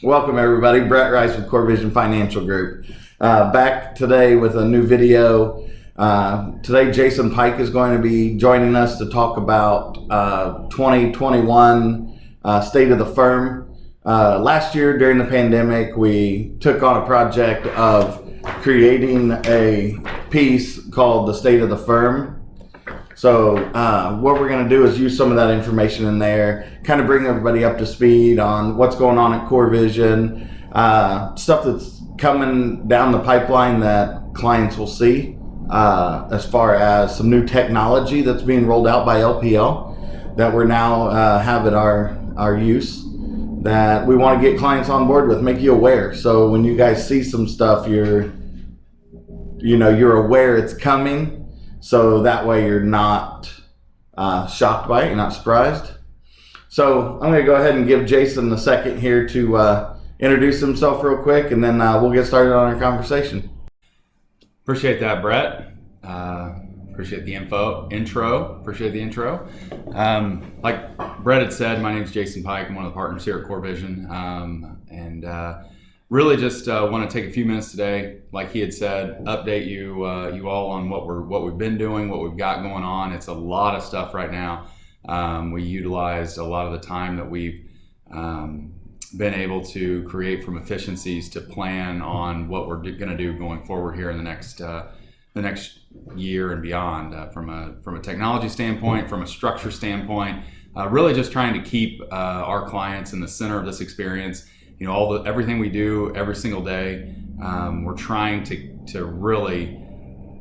Welcome everybody, Brett Rice with coreVISION Financial Group. Back today with a new video. Today Jason Pike is going to be joining us to talk about 2021 state of the firm. Last year during the pandemic, we took on a project of creating a piece called the state of the firm. So what we're going to do is use some of that information in there, kind of bring everybody up to speed on what's going on at coreVISION, stuff that's coming down the pipeline that clients will see, as far as some new technology that's being rolled out by LPL that we're now have at our use, that we want to get clients on board with, make you aware. So when you guys see some stuff, you're aware it's coming. So that way you're not shocked by it, you're not surprised. So I'm going to go ahead and give Jason a second here to introduce himself real quick, and then we'll get started on our conversation. Appreciate that, Brett. Appreciate the intro. Appreciate the intro. Like Brett had said, my name is Jason Pike. I'm one of the partners here at coreVISION, and really just want to take a few minutes today, like he had said, update you all on what we've been doing, what we've got going on. It's a lot of stuff right now. We utilized a lot of the time that we've been able to create from efficiencies to plan on what we're going to do going forward here in the next year and beyond, from a technology standpoint, from a structure standpoint, really just trying to keep our clients in the center of this experience. Everything we do every single day, we're trying to really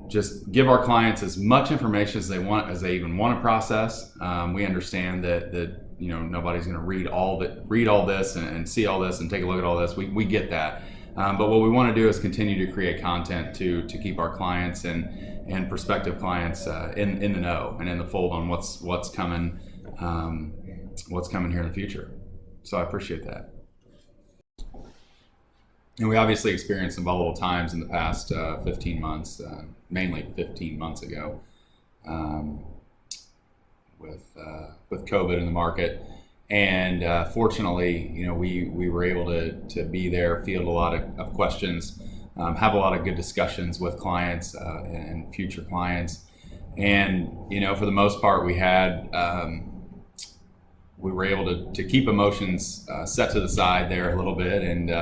just give our clients as much information as they even want to process. We understand that nobody's going to read all this and see all this and take a look at all this. We get that, but what we want to do is continue to create content to keep our clients and prospective clients in the know and in the fold on what's coming here in the future. So I appreciate that. And we obviously experienced some volatile times in the past 15 months, mainly 15 months ago, with COVID in the market. And fortunately, we were able to be there, field a lot of questions, have a lot of good discussions with clients and future clients. And for the most part, we were able to keep emotions set to the side there a little bit, and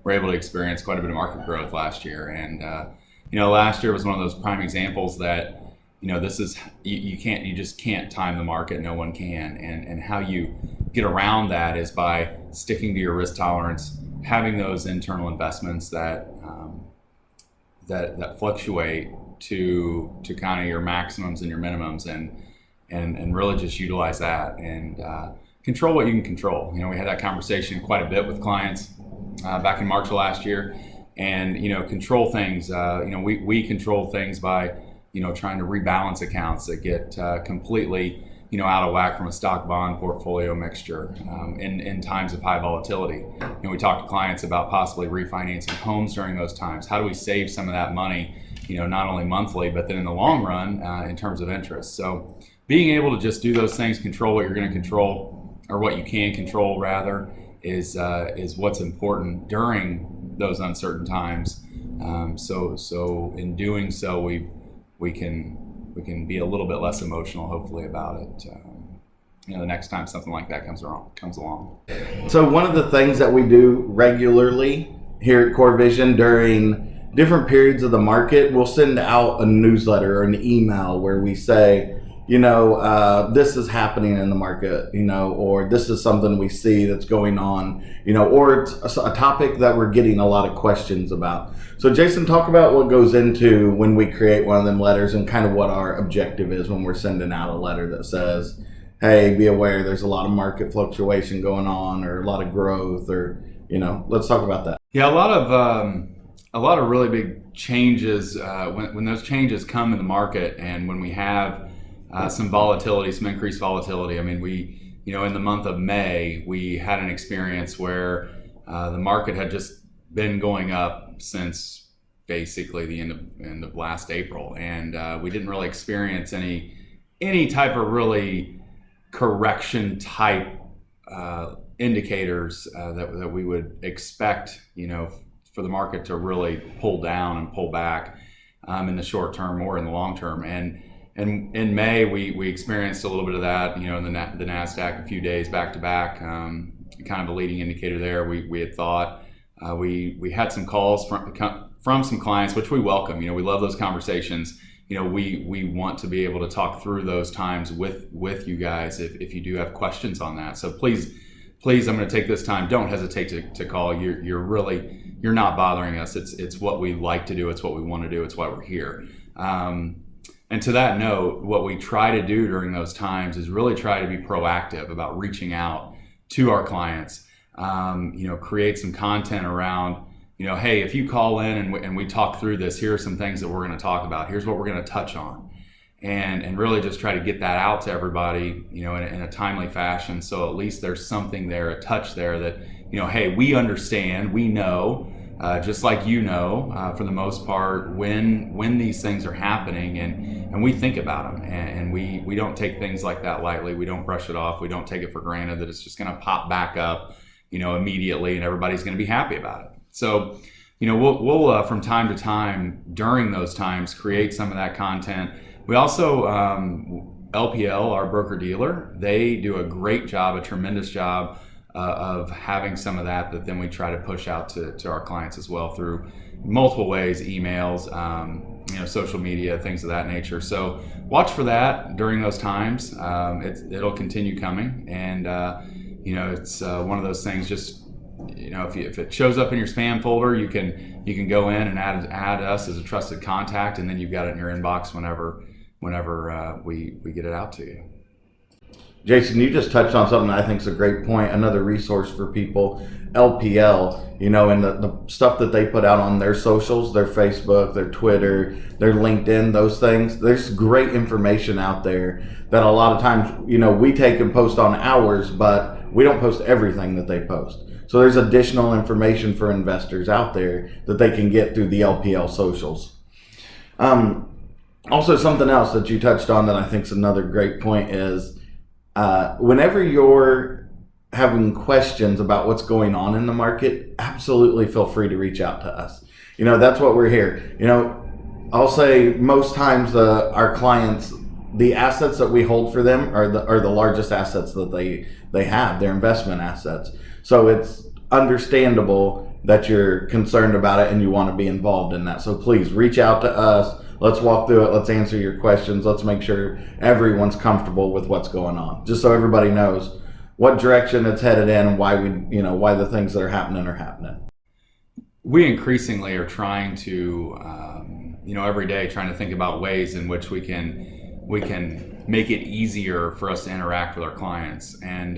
we're able to experience quite a bit of market growth last year. And last year was one of those prime examples that this is you just can't time the market. No one can. And how you get around that is by sticking to your risk tolerance, having those internal investments that fluctuate to kind of your maximums and your minimums, and really just utilize that and control what you can control. We had that conversation quite a bit with clients back in March of last year, and control things. We control things by trying to rebalance accounts that get completely out of whack from a stock bond portfolio mixture in times of high volatility. We talk to clients about possibly refinancing homes during those times. How do we save some of that money, not only monthly but then in the long run in terms of interest? So being able to just do those things, control what you're going to control, or what you can control rather, is what's important during those uncertain times. So in doing so, we can be a little bit less emotional, hopefully, about it. The next time something like that comes along. So one of the things that we do regularly here at coreVISION during different periods of the market, we'll send out a newsletter or an email where we say, this is happening in the market, or this is something we see that's going on, or it's a topic that we're getting a lot of questions about. So Jason, talk about what goes into when we create one of them letters and kind of what our objective is when we're sending out a letter that says, hey, be aware there's a lot of market fluctuation going on, or a lot of growth, or, let's talk about that. Yeah, a lot of really big changes when those changes come in the market, and when we have some volatility, some increased volatility. I mean, we, in the month of May, we had an experience where the market had just been going up since basically the end of last April, and we didn't really experience any type of really correction type indicators that we would expect, for the market to really pull down and pull back in the short term or in the long term. And in May, we experienced a little bit of that, in the NASDAQ a few days back to back, kind of a leading indicator there. We had thought we had some calls from some clients, which we welcome. We love those conversations. We want to be able to talk through those times with you guys if you do have questions on that. So please, I'm going to take this time. Don't hesitate to call. You're not bothering us. It's what we like to do. It's what we want to do. It's why we're here. And to that note, what we try to do during those times is really try to be proactive about reaching out to our clients. Create some content around, hey, if you call in and we talk through this, here are some things that we're going to talk about. Here's what we're going to touch on. And really just try to get that out to everybody, in a timely fashion. So at least there's something there, a touch there that, hey, we understand, we know, just like for the most part, when these things are happening, and we think about them, and we don't take things like that lightly. We don't brush it off. We don't take it for granted that it's just going to pop back up, immediately, and everybody's going to be happy about it. So, we'll from time to time during those times create some of that content. We also, LPL, our broker dealer, they do a great job, a tremendous job of having some of that then we try to push out to our clients as well through multiple ways, emails, social media, things of that nature. So watch for that during those times. It'll continue coming, and it's one of those things. Just if it shows up in your spam folder, you can go in and add us as a trusted contact, and then you've got it in your inbox whenever we get it out to you. Jason, you just touched on something I think is a great point. Another resource for people, LPL, and the stuff that they put out on their socials, their Facebook, their Twitter, their LinkedIn, those things. There's great information out there that a lot of times, we take and post on ours, but we don't post everything that they post. So there's additional information for investors out there that they can get through the LPL socials. Also, something else that you touched on that I think is another great point is, whenever you're having questions about what's going on in the market, absolutely feel free to reach out to us. That's what we're here. I'll say most times our clients, the assets that we hold for them are the largest assets that they have, their investment assets. So it's understandable that you're concerned about it and you want to be involved in that. So please reach out to us. Let's walk through it. Let's answer your questions. Let's make sure everyone's comfortable with what's going on, just so everybody knows what direction it's headed in and why why the things that are happening. We increasingly are trying to, every day trying to think about ways in which we can make it easier for us to interact with our clients. And,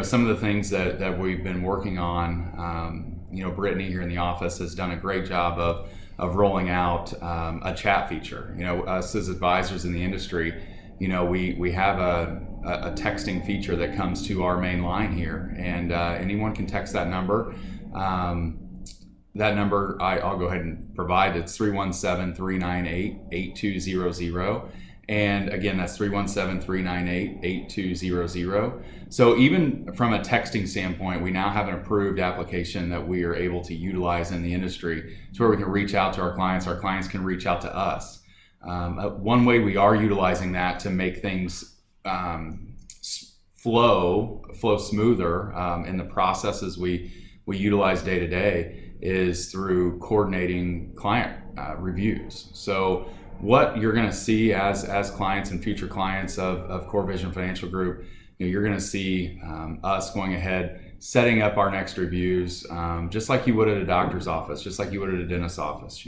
some of the things that we've been working on, Brittany here in the office has done a great job of rolling out a chat feature. Us as advisors in the industry, we have a texting feature that comes to our main line here, and anyone can text that number. That number I'll go ahead and provide. It's 317-398-8200. And again, that's 317-398-8200. So even from a texting standpoint, we now have an approved application that we are able to utilize in the industry to where we can reach out to our clients. Our clients can reach out to us. One way we are utilizing that to make things flow smoother in the processes we utilize day to day is through coordinating client reviews. So what you're going to see as clients and future clients of coreVISION Financial Group, you're going to see us going ahead, setting up our next reviews, just like you would at a doctor's office, just like you would at a dentist's office.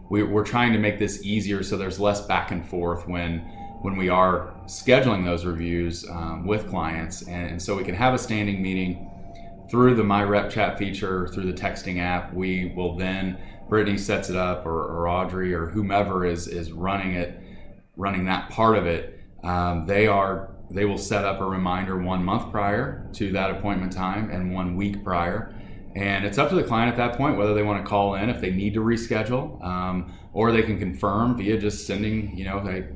We're trying to make this easier so there's less back and forth when we are scheduling those reviews with clients, and so we can have a standing meeting through the My Rep Chat feature, through the texting app. We will then, Brittany sets it up, or Audrey, or whomever is running that part of it. They will set up a reminder 1 month prior to that appointment time and 1 week prior, And it's up to the client at that point whether they want to call in if they need to reschedule, or they can confirm via just sending,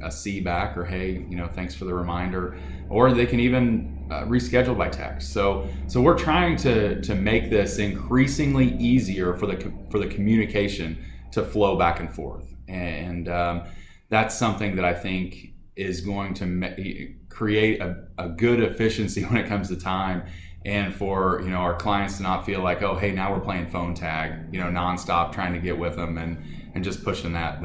a C back, or hey, thanks for the reminder, or they can even reschedule by text. So we're trying to make this increasingly easier for the communication to flow back and forth, and that's something that I think is going to create a good efficiency when it comes to time. And for our clients to not feel like, oh, hey, now we're playing phone tag, nonstop, trying to get with them and just pushing that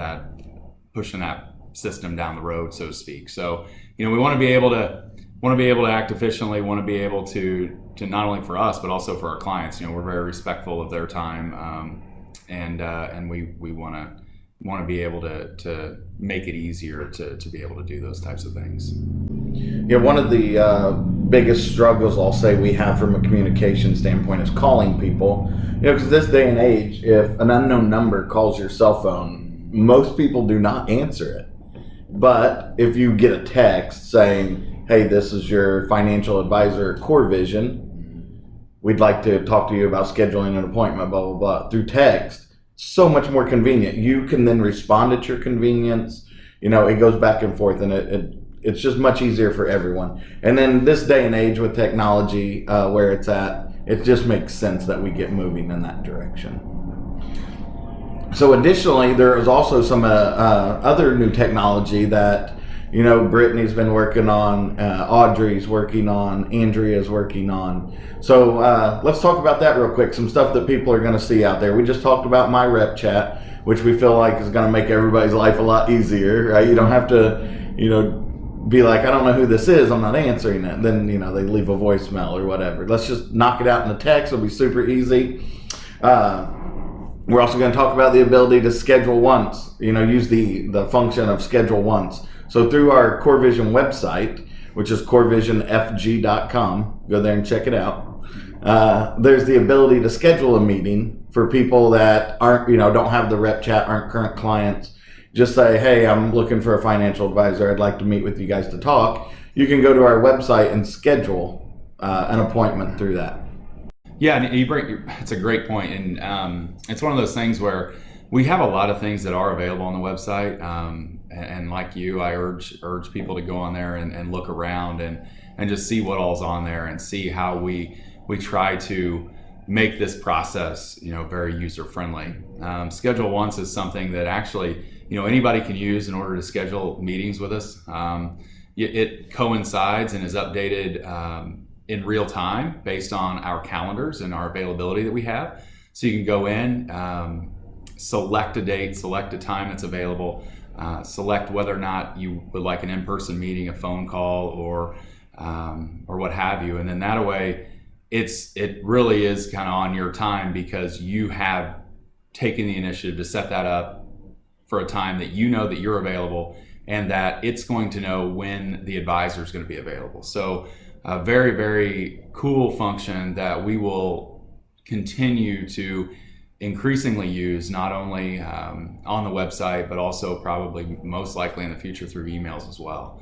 system down the road, so to speak. So we want to be able to act efficiently. Want to be able to not only for us but also for our clients. We're very respectful of their time, and we want to be able to make it easier to be able to do those types of things. Yeah, one of the biggest struggles I'll say we have from a communication standpoint is calling people. Because this day and age, if an unknown number calls your cell phone, most people do not answer it. But if you get a text saying, hey, this is your financial advisor at coreVISION, we'd like to talk to you about scheduling an appointment, blah, blah, blah, through text, so much more convenient. You can then respond at your convenience. It goes back and forth, and it's just much easier for everyone. And then this day and age with technology where it's at, it just makes sense that we get moving in that direction. So additionally, there is also some other new technology that Brittany's been working on, Audrey's working on, Andrea's working on. So let's talk about that real quick. Some stuff that people are going to see out there. We just talked about My Rep Chat, which we feel like is going to make everybody's life a lot easier, right? You don't have to, be like, I don't know who this is, I'm not answering it. Then, they leave a voicemail or whatever. Let's just knock it out in a text. It'll be super easy. We're also going to talk about the ability to schedule once, use the function of schedule once. So through our coreVISION website, which is corevisionfg.com, go there and check it out. There's the ability to schedule a meeting for people that aren't, don't have the rep chat, aren't current clients. Just say, hey, I'm looking for a financial advisor. I'd like to meet with you guys to talk. You can go to our website and schedule an appointment through that. Yeah, and it's a great point. And it's one of those things where we have a lot of things that are available on the website. And like you, I urge people to go on there and look around and just see what all's on there and see how we try to make this process, very user friendly. Schedule Once is something that actually, anybody can use in order to schedule meetings with us. It coincides and is updated in real time based on our calendars and our availability that we have. So you can go in, select a date, select a time that's available, select whether or not you would like an in-person meeting, a phone call, or what have you. And then that way, it really is kind of on your time because you have taken the initiative to set that up for a time that that you're available and that it's going to know when the advisor is going to be available. So a very, very cool function that we will continue to increasingly use, not only on the website, but also probably most likely in the future through emails as well.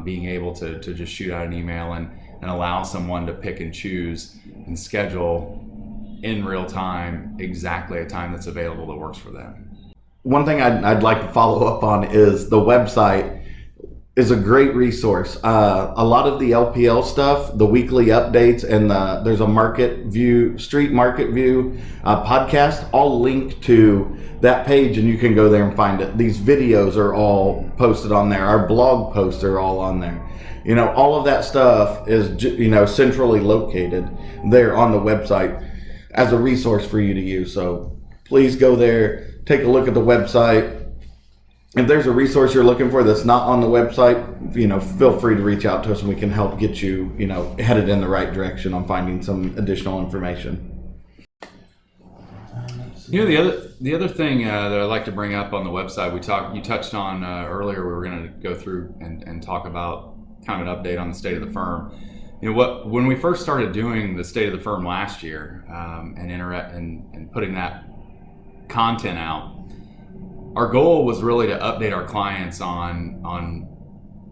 Being able to just shoot out an email and allow someone to pick and choose and schedule in real time exactly a time that's available that works for them. One thing I'd like to follow up on is the website is a great resource. A lot of the LPL stuff, the weekly updates, and there's a street market view podcast, all linked to that page, and you can go there and find it. These videos are all posted on there. Our blog posts are all on there. All of that stuff is centrally located there on the website as a resource for you to use. So please go there, take a look at the website. If there's a resource you're looking for that's not on the website, feel free to reach out to us and we can help get you, headed in the right direction on finding some additional information. The other thing that I'd like to bring up on the website, you touched on earlier. We were going to go through and talk about kind of an update on the state of the firm. When we first started doing the state of the firm last year and putting that content out, our goal was really to update our clients on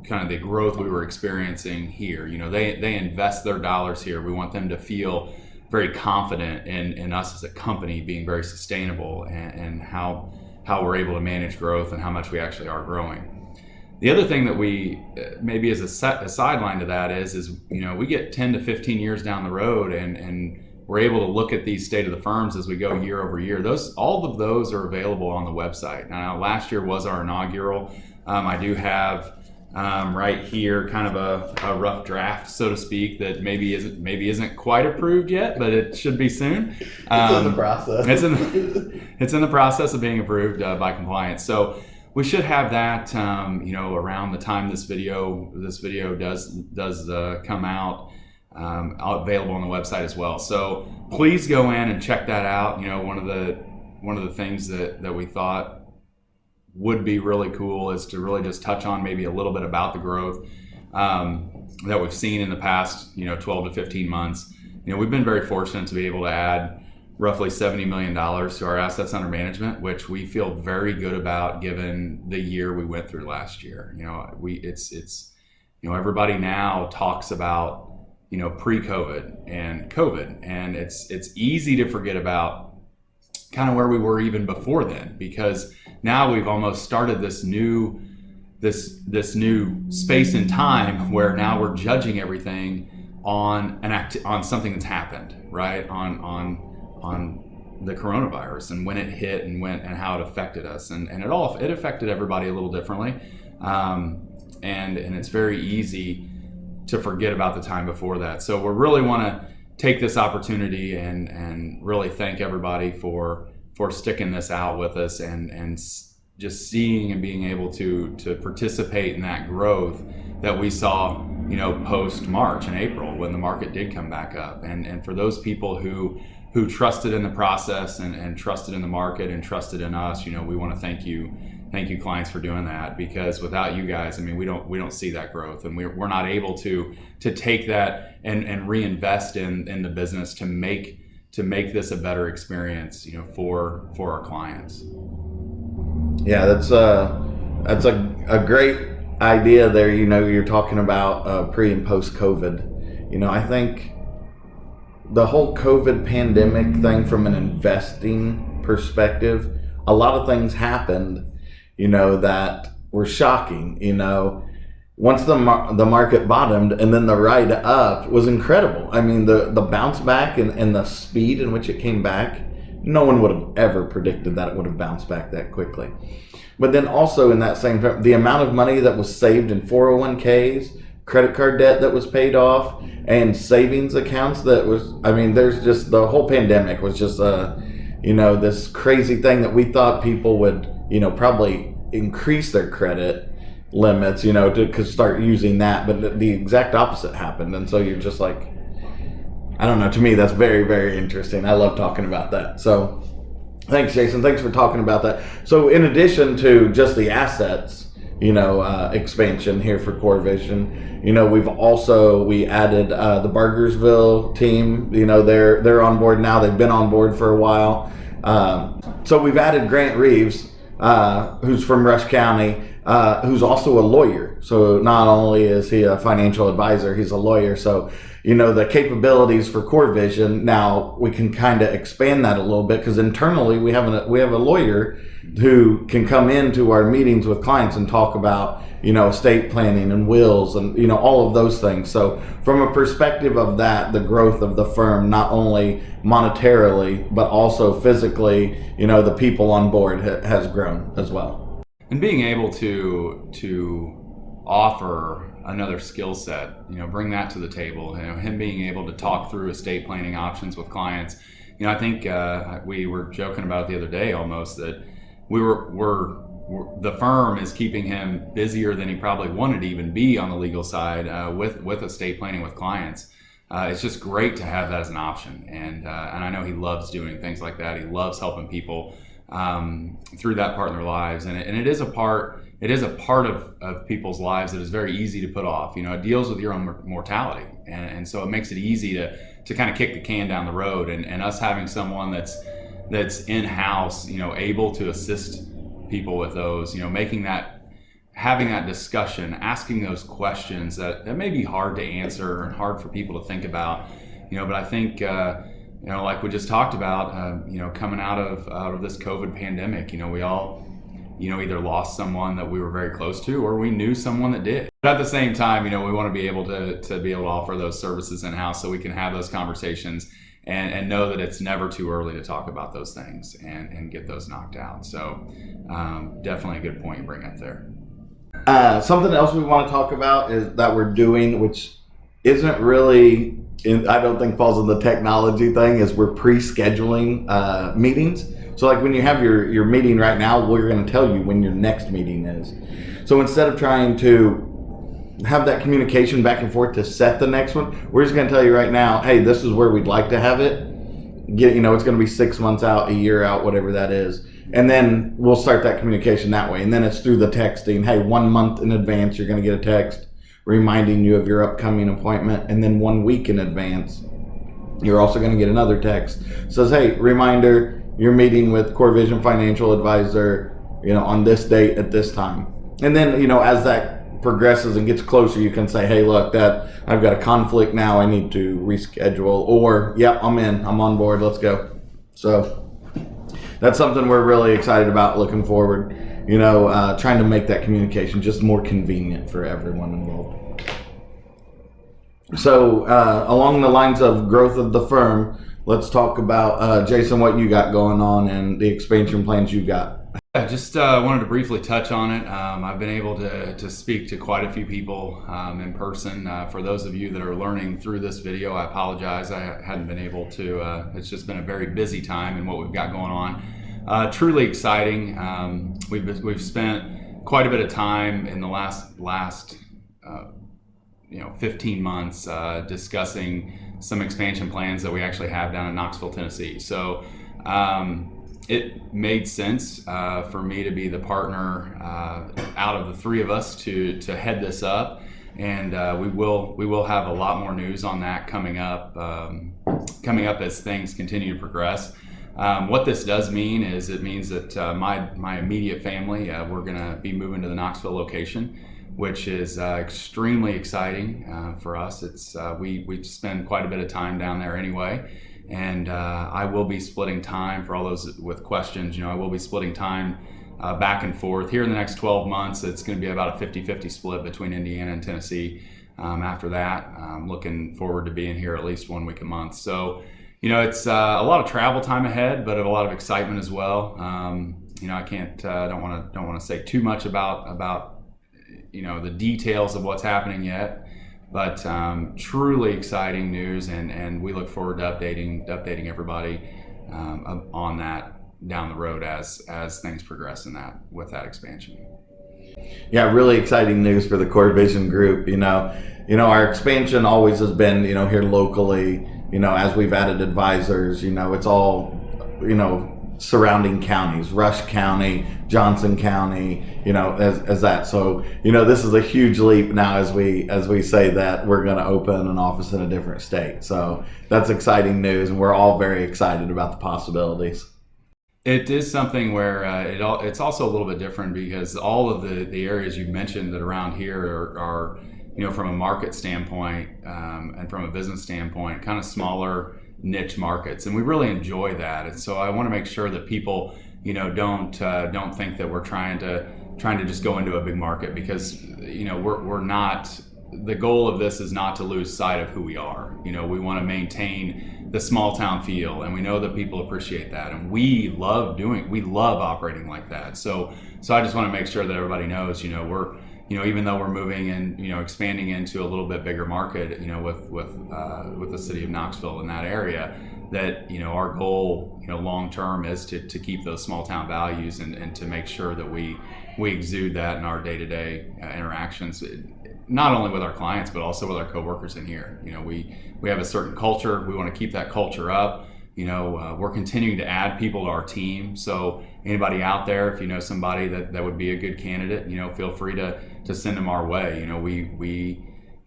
kind of the growth we were experiencing here. They invest their dollars here. We want them to feel very confident in us as a company being very sustainable, and how we're able to manage growth and how much we actually are growing. The other thing that we maybe as a sideline to that is we get 10 to 15 years down the road, and we're able to look at these state of the firms as we go year over year. All of those are available on the website. Now, last year was our inaugural. I do have right here kind of a rough draft, so to speak, that maybe isn't quite approved yet, but it should be soon. It's in the process. It's in the process of being approved by compliance. So we should have that around the time this video does come out, available on the website as well. So please go in and check that out. One of the things that we thought would be really cool is to really just touch on maybe a little bit about the growth that we've seen in the past 12 to 15 months. We've been very fortunate to be able to add roughly $70 million to our assets under management, which we feel very good about given the year we went through last year. Everybody now talks about pre-COVID and COVID, and it's easy to forget about kind of where we were even before then, because now we've almost started this new space and time where now we're judging everything on something that's happened, right? On the coronavirus and when it hit and how it affected us, and it affected everybody a little differently, and it's very easy to forget about the time before that. So we really want to take this opportunity and really thank everybody for sticking this out with us, and just seeing and being able to participate in that growth that we saw post March and April when the market did come back up. And for those people who trusted in the process and trusted in the market and trusted in us, we want to thank you clients for doing that, because without you guys, we don't see that growth, and we're not able to take that and reinvest in the business to make this a better experience, for our clients. Yeah, that's a great idea there. You're talking about pre and post COVID. I think the whole COVID pandemic thing, from an investing perspective, a lot of things happened, that were shocking. Once the market bottomed, and then the ride up was incredible. The bounce back and the speed in which it came back, no one would have ever predicted that it would have bounced back that quickly. But then also in that same time, the amount of money that was saved in 401ks, credit card debt that was paid off, and savings accounts that was, there's just, the whole pandemic was just this crazy thing that we thought people would, probably increase their credit limits, to start using that, but the exact opposite happened. And so you're just like, I don't know, to me that's very, very interesting. I love talking about that. So thanks, Jason. Thanks for talking about that. So in addition to just the assets, expansion here for coreVISION, we added the Bargersville team. They're on board now. They've been on board for a while. So we've added Grant Reeves, who's from Rush County, who's also a lawyer. So not only is he a financial advisor, he's a lawyer. So, the capabilities for coreVISION, now we can kind of expand that a little bit, because internally we have a lawyer who can come into our meetings with clients and talk about, estate planning and wills and, all of those things. So from a perspective of that, the growth of the firm, not only monetarily, but also physically, the people on board has grown as well. And being able to offer another skill set, bring that to the table, him being able to talk through estate planning options with clients. I think we were joking about it the other day almost, that the firm is keeping him busier than he probably wanted to even be on the legal side with estate planning with clients. It's just great to have that as an option, and I know he loves doing things like that. He loves helping people through that part in their lives, and it is a part of people's lives that is very easy to put off. It deals with your own mortality, and so it makes it easy to kind of kick the can down the road, and us having someone that's in-house, able to assist people with those, having that discussion, asking those questions that may be hard to answer and hard for people to think about, but I think like we just talked about, coming out of this COVID pandemic, we all, either lost someone that we were very close to, or we knew someone that did. But at the same time, we want to be able to offer those services in-house so we can have those conversations and know that it's never too early to talk about those things and get those knocked out. So definitely a good point you bring up there. Something else we want to talk about is that we're doing, which isn't really, I don't think falls in the technology thing, is we're pre-scheduling meetings. So like when you have your meeting right now, we're going to tell you when your next meeting is. So instead of trying to have that communication back and forth to set the next one, we're just going to tell you right now, hey, this is where we'd like to have it. It's going to be 6 months out, a year out, whatever that is. And then we'll start that communication that way. And then it's through the texting. Hey, 1 month in advance, you're going to get a text reminding you of your upcoming appointment. And then 1 week in advance, you're also going to get another text. It says, hey, reminder, you're meeting with coreVISION financial advisor, on this date at this time. And then, as that progresses and gets closer, you can say, hey, look, that I've got a conflict now, I need to reschedule, or yep, I'm on board, let's go. So that's something we're really excited about, looking forward, trying to make that communication just more convenient for everyone involved. So along the lines of growth of the firm, let's talk about, Jason, what you got going on and the expansion plans you got. I just wanted to briefly touch on it. I've been able to speak to quite a few people in person. For those of you that are learning through this video, I apologize. I hadn't been able to. It's just been a very busy time in what we've got going on. Truly exciting. We've spent quite a bit of time in the last 15 months discussing some expansion plans that we actually have down in Knoxville, Tennessee. So it made sense for me to be the partner out of the three of us to head this up, and we will have a lot more news on that coming up as things continue to progress. What this does mean is it means that my immediate family, we're going to be moving to the Knoxville location, which is extremely exciting for us. It's we spend quite a bit of time down there anyway, and I will be splitting time for all those with questions. I will be splitting time back and forth here in the next 12 months. It's going to be about a 50-50 split between Indiana and Tennessee. After that, I'm looking forward to being here at least 1 week a month. So it's a lot of travel time ahead, but a lot of excitement as well. I can't don't want to say too much about the details of what's happening yet, but truly exciting news, and we look forward to updating everybody on that down the road as things progress with that expansion. Yeah, really exciting news for the coreVISION group. Our expansion always has been here locally. As we've added advisors, it's all surrounding counties, Rush County, Johnson County, as that. So, this is a huge leap now as we say that we're going to open an office in a different state. So that's exciting news, and we're all very excited about the possibilities. It is something where it's also a little bit different because all of the areas you mentioned that around here are from a market standpoint and from a business standpoint, kind of smaller niche markets, and we really enjoy that. And so I want to make sure that people don't think that we're trying to just go into a big market, because we're not. The goal of this is not to lose sight of who we are. We want to maintain the small town feel, and we know that people appreciate that, and we love operating like that. So I just want to make sure that everybody knows we're even though we're moving and expanding into a little bit bigger market, with the city of Knoxville in that area, that our goal long term is to keep those small town values and to make sure that we exude that in our day-to-day interactions, not only with our clients but also with our coworkers in here. We have a certain culture. We want to keep that culture up. We're continuing to add people to our team. So anybody out there, if you know somebody that would be a good candidate, feel free to send them our way.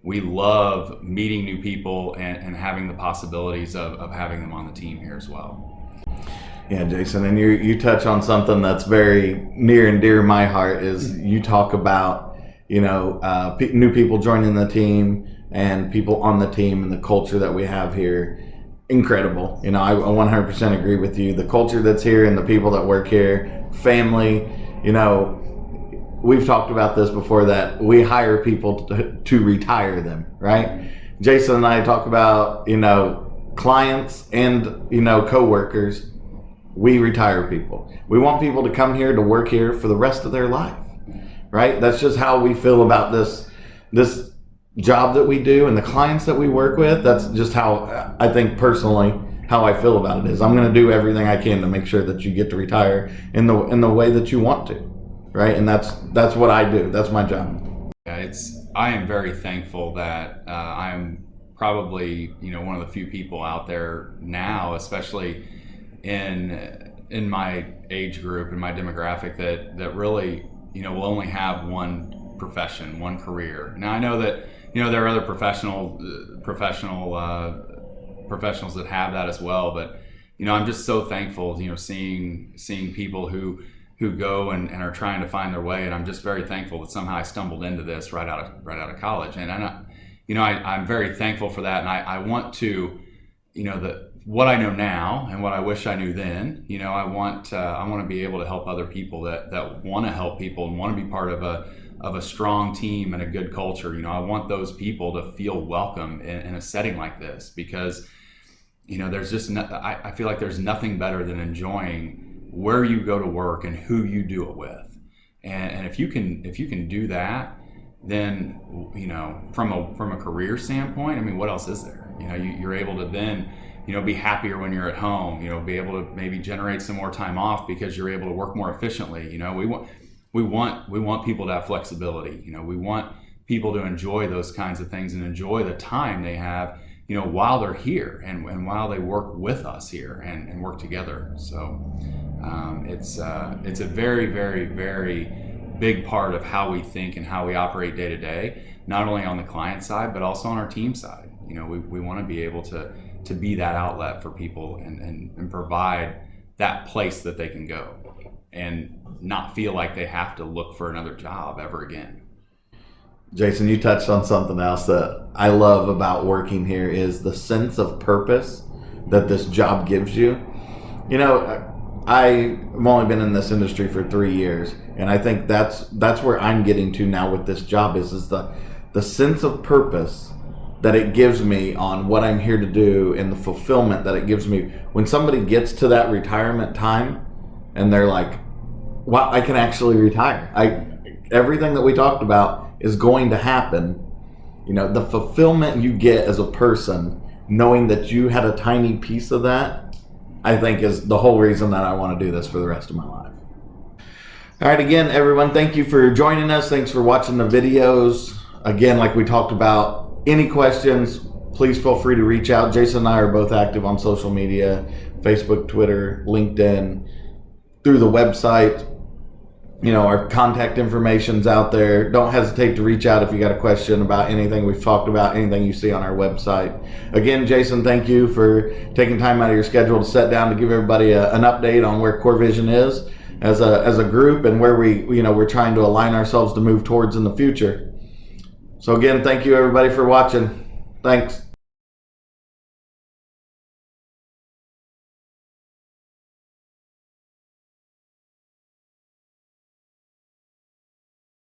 We love meeting new people and having the possibilities of having them on the team here as well. Yeah, Jason, and you touch on something that's very near and dear to my heart. Is you talk about new people joining the team and people on the team and the culture that we have here. incredible. You know, I 100% agree with you. The culture that's here and the people that work here, family, you know, we've talked about this before, that we hire people to retire them, right? Jason and I talk about, you know, clients and, you know, coworkers. We retire people. We want people to come here to work here for the rest of their life, right? That's just how we feel about this job that we do and the clients that we work with. That's just how I think personally how I feel about it is. I'm going to do everything I can to make sure that you get to retire in the way that you want to, right? And that's what I do. That's my job. Yeah, I am very thankful that I'm probably, you know, one of the few people out there now, especially in my age group and my demographic, that really, you know, will only have one profession, one career. Now I know that, you know, there are other professionals that have that as well, but, you know, I'm just so thankful, you know, seeing people who go and are trying to find their way, and I'm just very thankful that somehow I stumbled into this right out of college, and I'm very thankful for that, and I want to, you know, what I know now and what I wish I knew then, you know, I want to be able to help other people that want to help people and want to be part of a strong team and a good culture. You know, I want those people to feel welcome in a setting like this, because, you know, there's just I feel like there's nothing better than enjoying where you go to work and who you do it with, and if you can do that, then, you know, from a career standpoint, I mean, what else is there? You know, you're able to then, you know, be happier when you're at home, you know, be able to maybe generate some more time off because you're able to work more efficiently. You know, we want people to have flexibility. You know, we want people to enjoy those kinds of things and enjoy the time they have, you know, while they're here and while they work with us here and work together. So it's a very, very, very big part of how we think and how we operate day to day, not only on the client side, but also on our team side. You know, we want to be able to be that outlet for people and provide that place that they can go and not feel like they have to look for another job ever again. Jason, you touched on something else that I love about working here is the sense of purpose that this job gives you. You know, I've only been in this industry for 3 years, and I think that's where I'm getting to now with this job is the sense of purpose that it gives me on what I'm here to do and the fulfillment that it gives me. When somebody gets to that retirement time and they're like, wow, I can actually retire. Everything that we talked about is going to happen. You know, the fulfillment you get as a person, knowing that you had a tiny piece of that, I think is the whole reason that I want to do this for the rest of my life. All right, again, everyone, thank you for joining us. Thanks for watching the videos. Again, like we talked about, any questions, please feel free to reach out. Jason and I are both active on social media, Facebook, Twitter, LinkedIn, through the website. You know, our contact information's out there. Don't hesitate to reach out if you got a question about anything we've talked about, anything you see on our website. Again, Jason, thank you for taking time out of your schedule to sit down to give everybody an update on where coreVISION is as a group and where we're trying to align ourselves to move towards in the future. So again, thank you everybody for watching. Thanks.